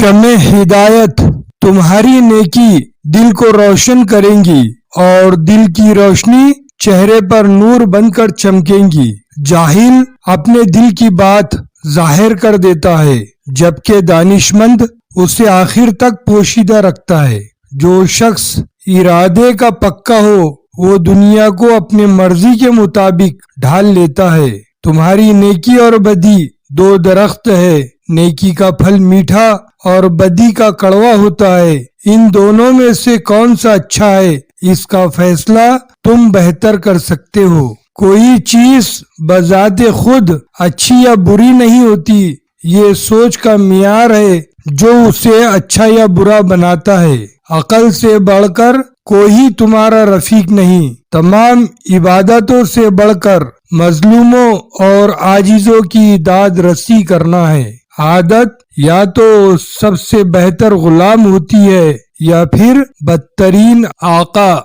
شمع ہدایت تمہاری نیکی دل کو روشن کریں گی اور دل کی روشنی چہرے پر نور بن کر چمکیں گی۔ جاہل اپنے دل کی بات ظاہر کر دیتا ہے جبکہ دانشمند اسے آخر تک پوشیدہ رکھتا ہے۔ جو شخص ارادے کا پکا ہو وہ دنیا کو اپنے مرضی کے مطابق ڈھال لیتا ہے۔ تمہاری نیکی اور بدی دو درخت ہے، نیکی کا پھل میٹھا اور بدی کا کڑوا ہوتا ہے، ان دونوں میں سے کون سا اچھا ہے اس کا فیصلہ تم بہتر کر سکتے ہو۔ کوئی چیز بذات خود اچھی یا بری نہیں ہوتی، یہ سوچ کا معیار ہے جو اسے اچھا یا برا بناتا ہے۔ عقل سے بڑھ کر کوئی تمہارا رفیق نہیں، تمام عبادتوں سے بڑھ کر مظلوموں اور عاجزوں کی داد رسی کرنا ہے۔ عادت یا تو سب سے بہتر غلام ہوتی ہے یا پھر بدترین آقا۔